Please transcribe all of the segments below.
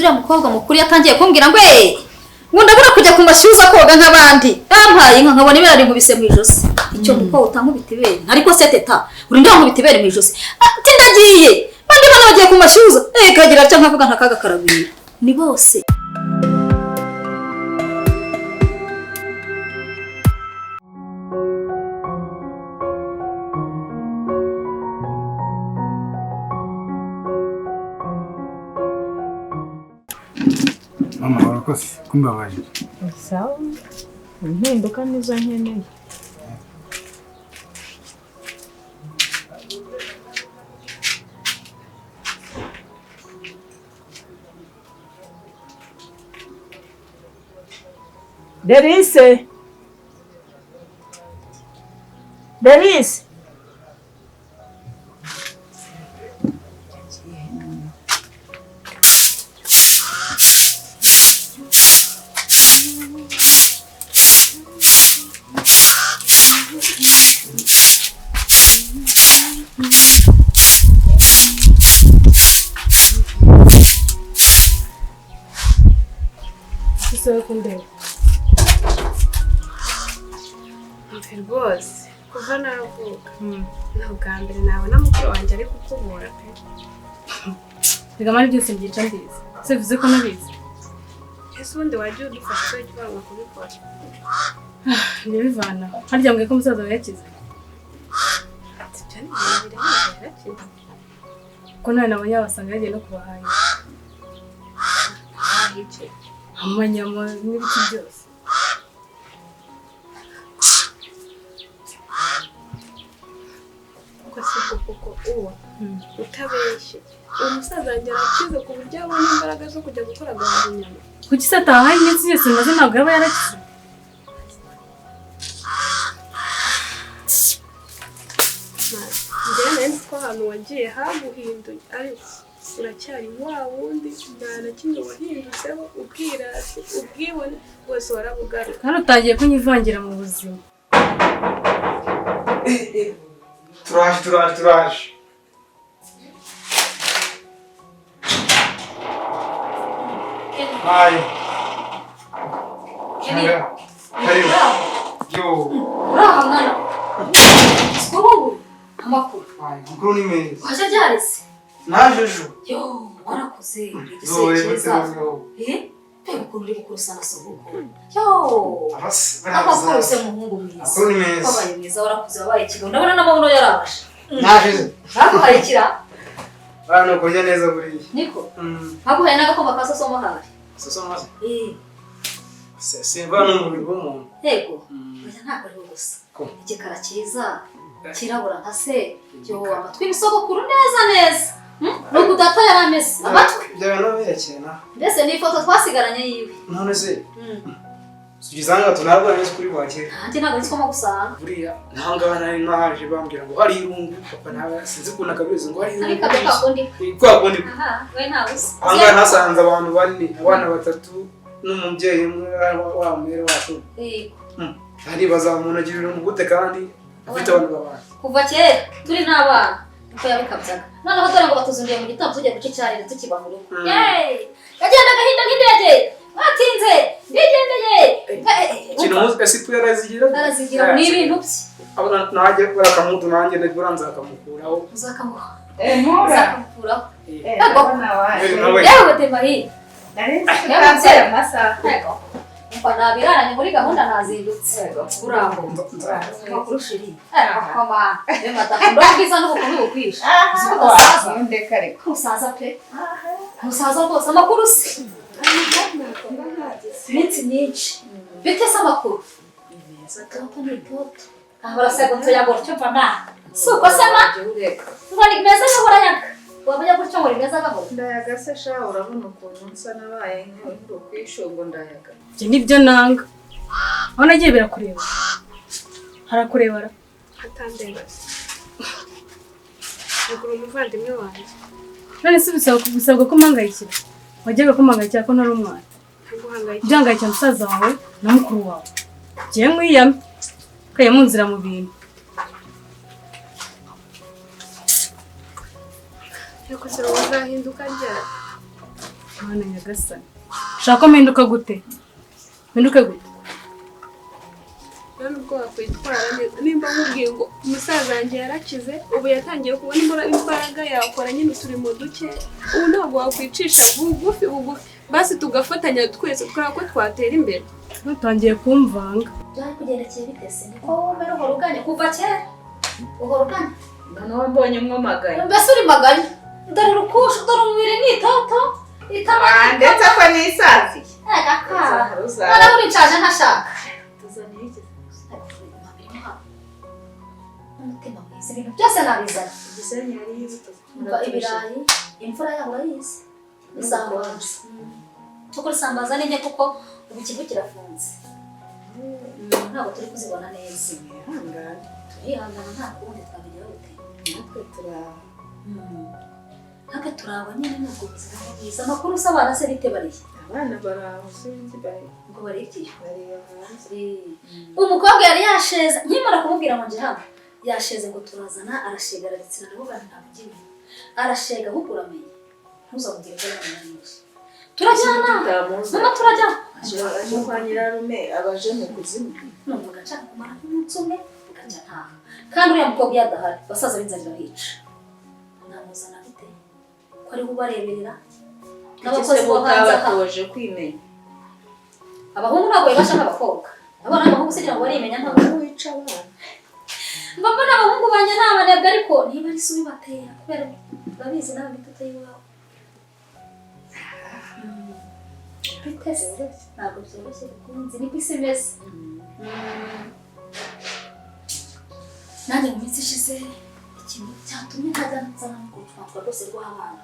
uriya mukobwa mukuru yatangiye kumbwira ngo ngo ndabura kujya ku mashyuza koga nk'abandi yampaye inka nkabona ibera rinkubise mu ijosi icyo kuko utankubita ibere ariko se teta uri ndankubita ibere mu ijosi ati ndagiye bandi bana bagiye ku mashyuza kagira cyo nkavuga ntakaga karabira ni bose. Mama warakoze kumbabaje. Sawa. Impinduka nizo nkeneye. Derise. Rwose kuva navuka ntabwa mbere nabona mukuru wanjye ari kukubura pe. Bigamara byose byica mbizi. Se bivuze ko nabizi. Ese ubundi wagiye udufasha cyo kibanga kubikora. Ndabivana. Harya mbwe ko musaza yakize. Cyane birakize. Ko nawe nabonye abasanga yagiye no kubahaye. Yice. Amanyama n'ibiki byose. Kuko uwa utabeshye umusaza wanjye arakize ku buryo abona imbaraga zo kujya gukora agahaha inyama. Kuki se atahaye iminsi yose maze ntabwo yaba yarakize? Njyewe nari nzi ko ahantu wagiye haguhinduye ariko uracyari wa wundi nta na kimwe wahindutseho ubwirasi ubwibone bwose warabugaruka. Hano utangiye kunyivangira mu buzima. Turaje. Hai. Karibu. Yo. Urahamana. Amakuru. Amakuru ni meza. Waje byarese? Najejo. Yo, warakoze. Igisekeza. Pega kuri bukurusana sobuko. Yo. Amakuru se muhungu mwiza. Amakuru ni meza. Wabaye mwiza warakoze wabaye kigo. Ndabona n'amabuno yarabashe. Najezo. Nakuhaye kira. Bana kurya neza buriye. Niko. Nakuhaye n'agakoma ka sosomo hari. Sosomo. Simba n'umubiri w'umuntu. Yego. Oya ntabwo ari gusa. Igikara cyiza. Kirabura nka se. Yo amatwi n'isogokuru neza. Nuko data yaramese. Amatwi. Byawe no berekena. Mbese ni ifoto twasigaranye yiwe. None se. Sugizanga tunarwa neza kuri bwakira. Andi ntabwo nziko gusanga. Buriya ntangana nari naje bambwira ngo hari irungu papa nawe sinzi kuna kabizi ngo hari irungu. Ariko akakundi. Kwa kundi. Aha, we ntabuze. Anga nasanze abantu bane, abana batatu n'umubyeyi umwe wa mwere wacu. Hari bazamuna agirira umugute kandi afite abantu babana. Kuva kera turi n'abana uko yabikabyaga. Noneho dore ngo batuzundiye mu gitabo tujye guca icyarire tukiba mu rugo. Yagenda gahinda nk'indege. Batinze ndigendeye. Kino muzi asipu yarazigira. Arazigira ni ibintu bye. Abana naje barakamutu nanjye ndagiranza akamukuraho. Uzakamuha. Mura. Uzakukuraho. Yego. Yewe temahi. Nari nzi amasaha. Yego. Umva nabiraranye muri gahunda nazindutse. Urambo. Makuru shiri. Koma. Bema takunda kwiza n'ubukungu bukwisha. Usaza. Ndeka reka. Usaza pe. Usaza rwose amakuru se. Minsi myinshi. Bite se amakuru? Neza kandi ni toto. Ahora se gutoya gutyo pana. Suko sema. Ngani meza y'ahora yaka. Wabanya gutyo muri meza gabo. Ndayaga se sha urabona ukuntu nsa nabaye nk'uro kwishongo ndayaga. Je nibyo nanga. Aho nagiye birakureba. Harakurebara. Atandeba. Nguru umuvandimwe wanjye. None se bisabwa ko mpangayikira. Wajyaga kumangayikira ko nari umwana. Byangayikira musaza wawe na mukuru wawe. Je mwiyame. Kaye munzira mu bintu. Yako se wazahinduka njya. Mana nyagasani. Shaka mpinduka gute? Mpinduke gute? Nubwo wakwitwara neza nimba nkubwiye ngo umusaza wanjye yarakize ubu yatangiye kubona imbaraga yakora nyine uturimo duke ubu ntabwo wakwicisha bugufi basi tugafatanya twese twara ko twatera imbere. Nutangiye kumvanga. Byari kugerekeye bitese niko wowe uhora uganye kuva kera uhora uganye none wambonye mwo magaye mbese uri magaye dore rukusha dore umubiri ni itoto ndetse ko nisazi agaka ara uri caje ntashaka tuzaniye iki umutima mwiza ibintu byose nabizana igisenyi yari yibuto ibirayi imfura yabo yize isambaza tukuri sambaza n'inye kuko ubu ikigo kirafunze ntabwo turi kuzibona neza turihangana nta kundi twabigeraho gute natwe turaba nyine nubwo buzima bwiza amakuru se abana se bite bariye abana baraho sinzi bari ngo barikiye bariyo hanze umukobwa yari yasheze nkimara kumubwira ngo nje hano yasheze ngo turazana arashega arabitsina ndavuga ntamugiye arashega ahubwo uramenye ntuzamubwire ko yamenyesha turajyana mama turajyana aje kwa nyirarume abaje mu kuzimu numvaga nshaka kumara umunsi umwe ukajya ntaha kandi uriya mukobwa yadahari basaza b'inzara irabica namuzana bite ko ari bubareberera n'abakozi bo hanze batoje kwimenya abahungu ntabwo bibasha nk'abakobwa abana b'abahungu sigira ngo barimenya ntabwo wica abana mbona n'abahungu banje n'abanebwe ariko niba ari subi batera kubera babizi nawe mitoto y'iwabo bitese ntabwo byoroshye bikunze niko isi imeze nanjye mu minsi ishize ikintu cyatumye ntajya nzana no kurutwatwa rwose rw'abana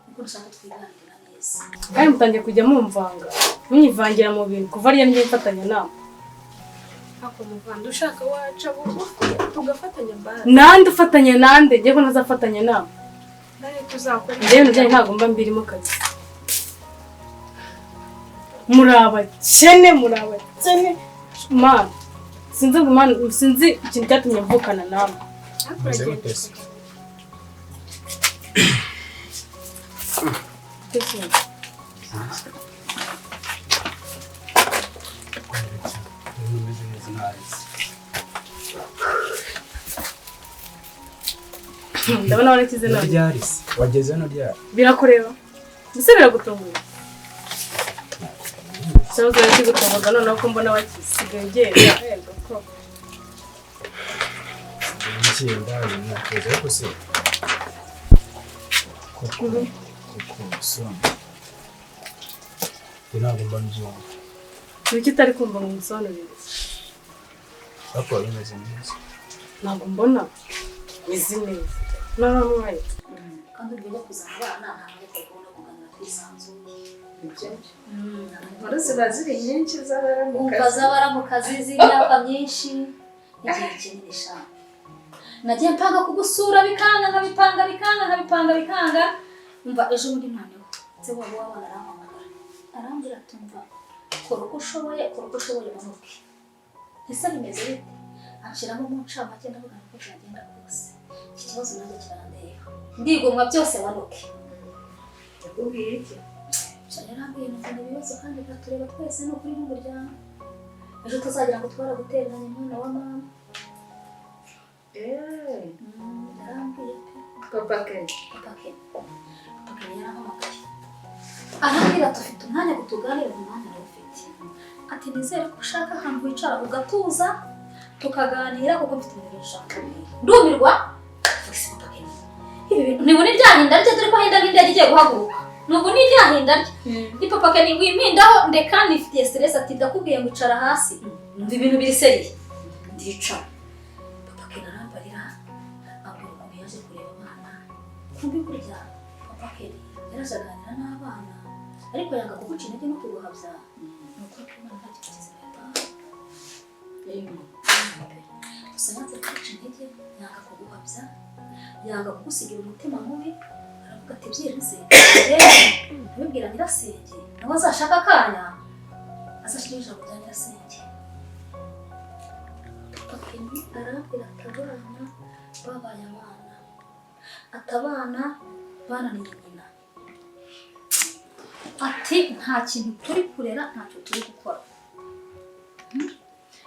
kuko nshaka twiganirira neza Kandi mutangiye kujya mumvanga munyivangira mu bintu kuva ariya njye mfatanya nama ako muvanda ushaka waca bugufi tugafatanya basi nande ufatanya nande njye ko ntazafatanya nama ndari tuzakora njye njye ntabwo mba mbirimo kazi murabakene man sinzi ikintu cyatumye mvukana nawe ndabona warakize none Ryarise wageze no ryari birakureba mbese biragutunguye Sabaga yari gutunguka noneho ko mbona wakisigaye genda yego ko Ngenda nakoze ariko se kuko soma ntabwo mba nzumva Niki utari kumva ngo musobanurire ariko bimeze neza ntabwo mbona meze neza n'abamwaye kandi ubwo kuzana abana ntabwo bakubona kuganira kwisanzuye inkuru ziba ziri nyinshi z'abaramukazi z'imyaka myinshi igihe kinini sha nagiye mpanga kugusura bikanga nkabipanga umva ejo muri noneho se wabo w'abana arampamagara arambwira tumva kora uko ushoboye manuke ese bimeze bite anshiramo mu ncamake ndavuga ko byagenda kose iki kibazo nanjye kirandeba ndigomwa byose manuke yakubwiye iki yarambwiye mufana ibibazo kandi biratureba twese no kuri n'umuryango ejo tuzagira ngo twaragutereranye mwana wa mama yarambwiye papa ke yarampamagaye arambwira tufite umwanya gutuganira umwanya ufite ati nizere ko ushaka ahantu wicara ugatuza tukaganira kuko mfite ibintu bishaka ndumirwa ibi bintu nibone ryahinda rye dore ko hinda nk'indege igiye guhaguruka nubwo ni ryahinda rye ni papa ke wimpindaho ndeka nifitiye stress ati ndakubwiye ngo icara hasi numva ibintu biri seriye ndicara papa ke narambarira abwira umuntu yaje kureba abana kumbi burya papa ke yarazaganira n'abana ariko yanga kuguca intege no kuguhabya nuko kubona nta kibazo gusa yanze kuguca intege yanga kuguhabya yanga kugusigira umutima mubi aravuga ati byirinze ntibibwira nyirasenge nawe azashaka akanya azashyira ijambo rya nyirasenge papa arabwira atabana babaye abana atabana bananiye nyina ati nta kintu turi kurera ntacyo turi gukora.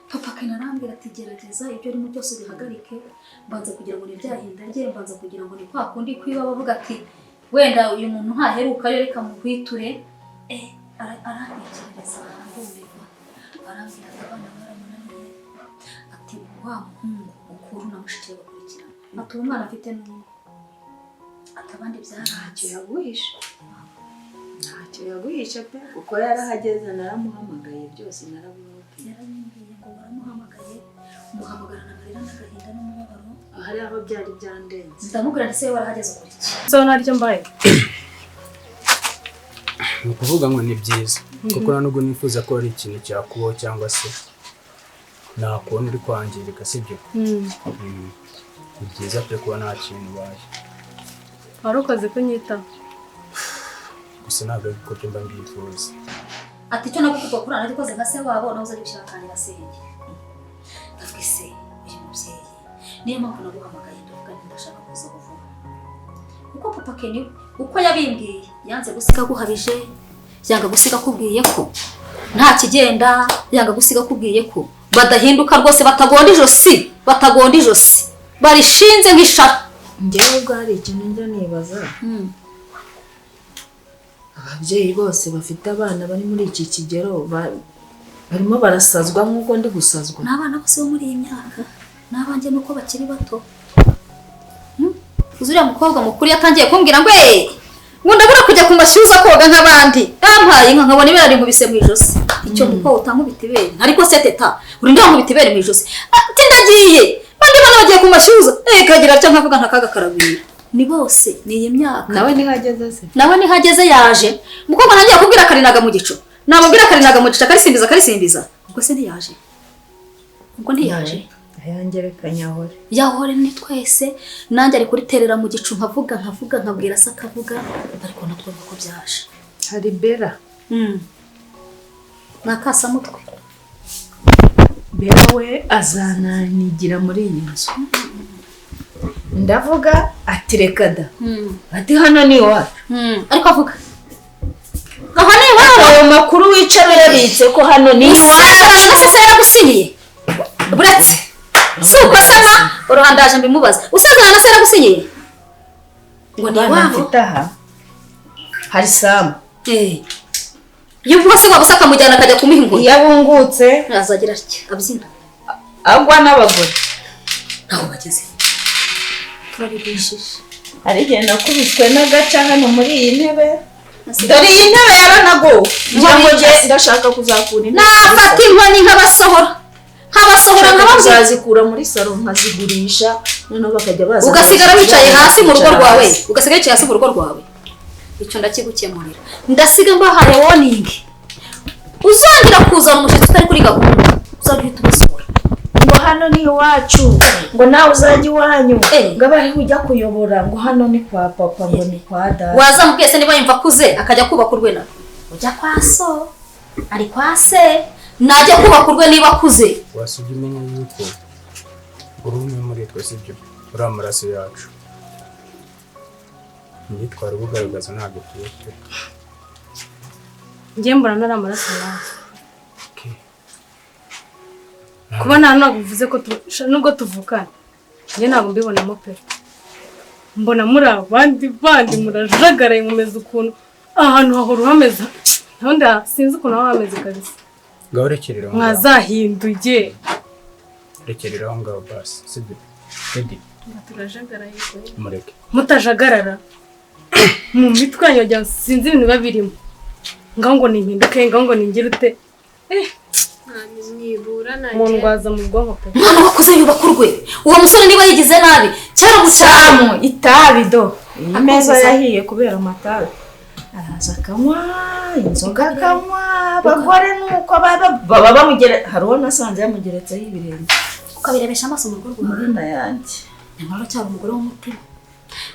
Papa Ken arambwira ati gerageza ibyo urimo byose bihagarike, mbanza kugira ngo nibyahinda rye, mbanza kugira ngo ni kwa kundi kwiba bavuga ati wenda uyu muntu ntaheruka yo reka muhwiture. Arantekereza arangumirwa, arambwira ati abana baramunaniye, ati wa muhungu ukuru na mushiki we bakurikirana, ati umwana afite n'umwe, ati abandi byaracyo yaguhisha. Ntacyo yaguhisha pe kuko yarahageze naramuhamagaye byose narabimubwiye. Yarabimbwiye ngo baramuhamagaye, umuhamagarana amarira n'agahinda n'umubabaro. Hari aho byari byandenze. Ndamubwira nti se warahageze kuri iki? So naryo mbaye. Ni ukuvuga ngo ni byiza kuko nubwo nifuza ko ari ikintu cyakubaho cyangwa se nakubona uri kwangirika sibyo. Ni byiza pe kuba nta kintu ubaye. Warukoze kunyitaho. Gusa ntabwo ari ko mba mbyifuza. Ati cyo nakuvuga kuri anagikoze nka se wabo nawe uza gushyira kandi basenge. Ndavuga se uyu mubyeyi niyo mpamvu naguhamagaye ndavuga nti ndashaka kuza kuvuga. Kuko Papa Ken uko yabimbwiye yanze gusiga guhabije, yanga gusiga kubwiye ko nta kigenda, yanga gusiga kubwiye ko badahinduka rwose, batagonda ijosi barishinze nk'ishara. Njyewe ubwo hari ikintu njya nibaza. Ababyeyi bose bafite abana bari muri iki kigero barimo barasazwa nk'uko ndi gusazwa. N'abana bose bo muri iyi myaka n'abanjye nuko bakiri bato. Uzuriya mukobwa mukuru yatangiye kumbwira ngo ndabura kujya ku mashyuza koga nk'abandi, yampaye inka nkabona ibera rinkubise mu ijosi. Icyo kuko utankubita ibere ariko se teta uri ndankubita ibere mu ijosi. Ati ndagiye bandi bana bagiye ku mashyuza kagira cyo nkavuga ntakaga karabira. Ni bose ni iyi myaka. Nawe nihageze se? Nawe nihageze yaje. Mukobwa nangiye kubwira karinaga mu gico. Namubwira karinaga mu gico karisimbiza. Ubwo se ntiyaje. Ubwo ntiyaje. Ayangerekanya ahore. Yahore ni twese nanjye ari kuriterera mu gicu nkavuga nkabwira se akavuga ariko natwe ko byaje. Hari Bera. Nakasa mutwe. Bera we azananigira muri iyi nzu. Ndavuga ati reka da. Ati hano ni iwacu. Ariko avuga aha ni iwacu. Ayo makuru wica birabitse ko hano ni iwacu. Nase yaragusinyiye. Buretse suko sama uruhandaje mbimubaza. Usazana nase yaragusinyiye. Ngo ni iwacu. Hari Sam. Yuko se waba usaka mujyana akajya kumihingo. Yabungutse azagira iki abyina. Agwa n'abagore. Aho bageze. Turabigishije. Ari igihe nakubiswe n'agaca hano muri iyi ntebe. Dore iyi ntebe yaranago. Njyango ndashaka kuzakura intebe. Nafata inkoni nkabasohora nkabazikura muri salo nkazigurisha noneho bakajya baza. Ugasigara wicaye hasi mu rugo rwawe. Ugasigara wicaye hasi mu rugo rwawe. Icyo ndakigukemurira. Ndasiga mbahaye warning. Uzangira kuzana umushyitsi utari kuri gahunda. Uzabihita ubisura. Ngo hano ni iwacu. Ngo nawe uzajya iwanyu. Ngo abari kujya kuyobora ngo hano ni kwa papa ngo ni kwa dada. Wazamubwiye se niba yumva kuze akajya kubaka urwena. Ujya kwa so. Ari kwa se. Najya kubaka urwe niba kuze. Wasubye umenya yuko urumwe muri twe sibyo. Uri amaraso yacu. Nitwara ubugaragaza ntabwo tuyete. Njye mbona nari amaraso yawe. Kuba ntabwo bivuze ko nubwo tuvukana. Njye ntabwo mbibonamo pe. Mbona muri abandi murajagaraye mumeze ukuntu ahantu hahora hameze. Ntundi sinzi ukuntu aho hameze kabisa. Ngaho rekerera. Mwazahinduye. Rekerera aho ngaho basi sibyo. Ready. Turajagaraye ko. Mureke. Mutajagarara. Mu mitwe yanjye sinzi ibintu babirimo. Ngaho ngo ni impinduka, ngaho ngo ningire ute. Nibura naje. Mundwaza mu bwonko pe. Mwana wakuze yubaka urwe. Uwo musore niba yigize nabi. Cyara Samu itabi do. Ameza yahiye kubera amatabi. Araza akanywa inzoga akanywa. Abagore nuko baba bamugere hariho nasanze yamugeretseho ibirenge. Ukabirebesha amaso mu rugo rwawe. Murina yanjye. Nyamara cyari umugore w'umutima.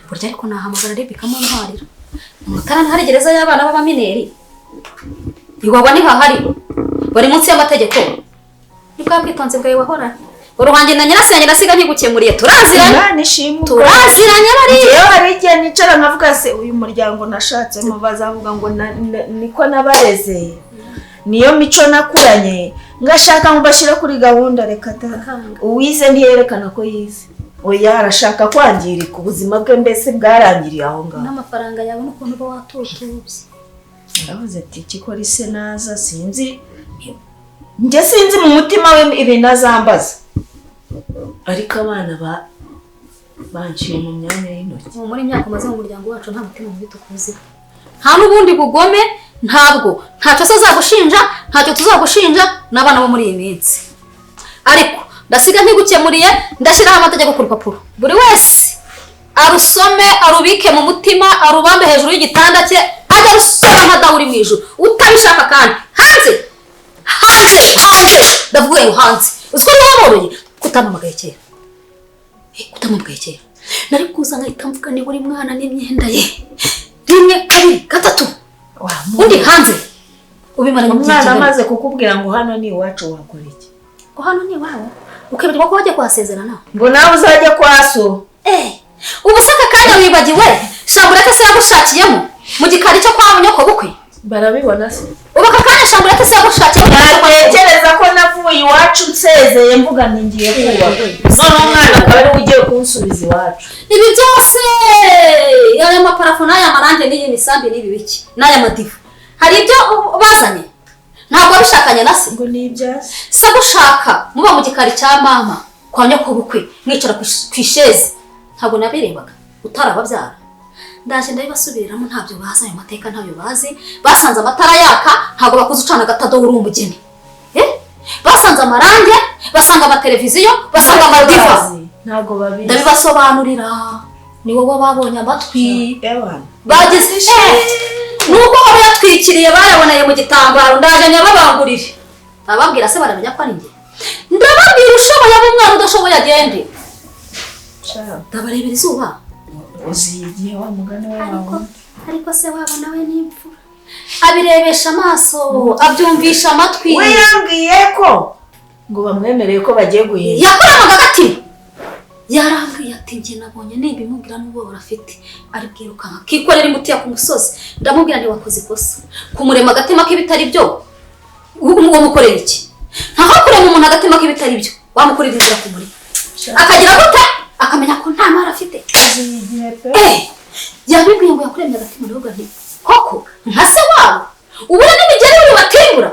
Burya ariko nahamagara rebikamo ntwarira. Umutarani hari gereza y'abana b'abamineri. Iwaba ni hahari. Bari munsi y'amategeko. Nibwa bwitonze bwawe wahora. uruhange na nyirasenge nasiga nkigukemuriye turaziranye Imana ishimwe turaziranye bari iyo hari igihe nicara nkavuga se uyu muryango nashatsemo bazavuga ngo niko nabareze niyo mico nakuranye ngashaka ngo bashira kuri gahunda reka uwize ntiyerekana ko yize oya arashaka kwangirika ubuzima bwe mbese bwarangiriye aho ngaho n'amafaranga yawe n'ukuntu uba watutubye ndavuze ati ikikora ise naza sinzi mu mutima we ibintu azambaza ariko abana banciye mu myanya y'intoki muri imyaka umaze mu muryango wacu nta mutima mubi tukuziho nta n'ubundi bugome ntabwo ntacyo azagushinja ntacyo tuzagushinja n'abana bo muri iyi minsi ariko ndasiga nkigukemuriye ndashyiraho amategeko ku rupapuro buri wese arusome arubike mu mutima arubambe hejuru y'igitanda cye ajya rusoma amadaha uri mu ijuru utabishaka kandi hanze ndavuga ngo hanze uziko niwaboroye kutamamagaye kera nari kuza nkahita mvuga niba uri mwana n'imyenda ye rimwe kabiri gatatu undi hanze ubimaranye umwana amaze kukubwira ngo hano ni iwacu wakora iki ngo hano ni iwawe ukibagirwa ko wajya kuhasezerana ngo nawe uzajya kwa so ubu se aka kanya wibagiwe shamburete se yagushakiyemo mu gikari cyo kwa nyoko bukwe barabibona se ubu aka kanya shamburete se yagushakiyemo ntekereza ko navuye iwacu nsezeye mvuga ntingiye kuba none umwana akaba ari we ugiye kunsubiza iwacu ibi byose aya maparafo n'aya marange n'iyi misambi n'ibi biki n'aya madivu hari ibyo bazanye ntabwo wabishakanye na se ngo ni ibyase se gushaka muba mu gikari cya mama kwa nyoko bukwe mwicara ku isheze ntabwo nabirebaga utarababyara ndaje ndabibasubiriramo ntabyo bazi ayo mateka ntabyo bazi basanze amatara yaka ntabwo bakuze ucana agatadobo uri umugeni basanze amarange basanga amateleviziyo basanga amadiva ntabwo babizi ndabibasobanurira ni wowe babonye amatwi bagize nuko baba yatwikiriye bayaboneye mu gitambaro ndaje nyababangurire ababwira se baramenya ko ari njye ndababwira ushoboye abo mwana udashoboye agende ndabarebera izuba uzigiye wa mugani wawe ariko se wabo nawe n'imfura abirebesha amaso abyumvisha amatwi we yambwiye ko ngo bamwemereye ko bagiye guhinga yakoramaga agati yarambwiye ati njye nabonye nibimubwira n'ubwo barafite ari bwirukanka kikorera imutiya ku musozi ndamubwira nti wakoze ikosa kumurema agatima k'ibitari byo uwo mukorera iki ntaho kurema umuntu agatima k'ibitari byo wamukorera inzira kumuri akagira gute akamenya ko nta mara afite yabibwiye ngo yakuremye agatima n'ubwo nti koko nka se wabo ubure n'imigeri uri batimbura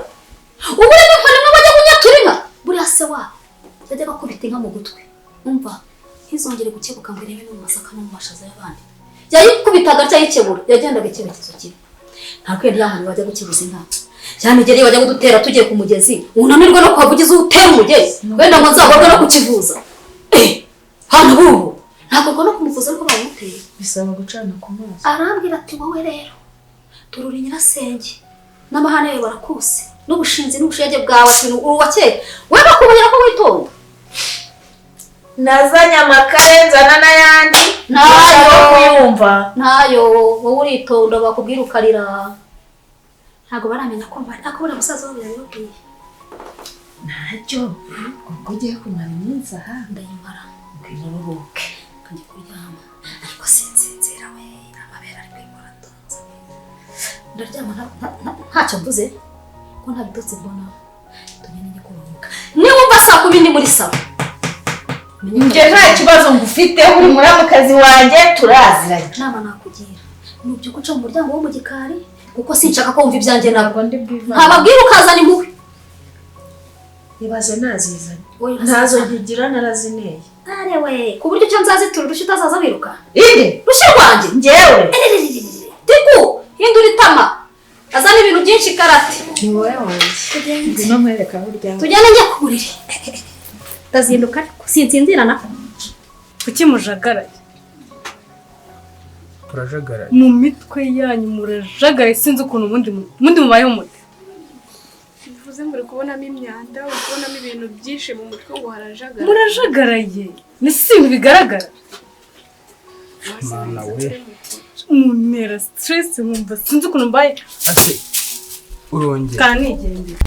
ubure n'inkoni mwe bajya kunyatura inka buriya se wabo yajyaga akubita inka mu gutwi umva ntizongere gukebuka ngo irebe no mu masaka no mu mashaza y'abandi yayikubitaga cyayikebura yagendaga icyerekezo kimwe ntabwo yari yamuntu bajya gukebuza inka cyamigeri bajya kudutera tugiye ku mugezi unanirwe no kuhavugiza utera umugezi wenda ngo nzagorwe no kukivuza hano bubu ntabwo no kumuvuza ariko bamuteye bisaba gucana ku maso arambwira ati wowe rero tururi nyirasenge n'amahane yawe barakuse n'ubushinzi n'ubushege bwawe ati uruwakeye we bakubonera ko witonda nazanye amakare nzana n'ayandi ntayo kuyumva ntayo wowe uritonda bakubwira ukarira ntabwo baramenya ko mbari akubona musaza wabo yabibwiye ntacyo ubwo ugiye kumara iminsi aha ndayimara ngwino uruhuke kajya kuryama ariko sinzira we amabere ari kwikora atonze ndaryama ntacyo mvuze ko nta bitotsi mbona tumenye njye kuruhuka niwumva saa 10 ndi muri sawa njye nta kibazo ngufite uri muramukazi wanjye turaziranye nama nakugira nubyuko uca mu muryango wo mu gikari kuko sinshaka ko wumva ibyanjye ntabwo ndi bwiva ntababwira ukazana impuhwe ibaze nazizanye ntazo nkigira narazineye arewe ku buryo cyo nzazitura urushyi utazaza wiruka inde rushyi rwanjye njyewe tiku hindura itama azana ibintu byinshi karate ni wowe wanjye ngwino nkwereka aho uryama tujyane njye ku buriri ndazinduka ariko sinsinzirana kuki mujagaraye turajagaraye mu mitwe yanyu murajagaraye sinzi ukuntu ubundi mubayeho mute bivuze muri kubonamo imyanda uri kubonamo ibintu byinshi mu mutwe ngo harajagara murajagaraye ni si bigaragara mana we muntera stress nkumva sinzi ukuntu mbaye ati urongera kanigendera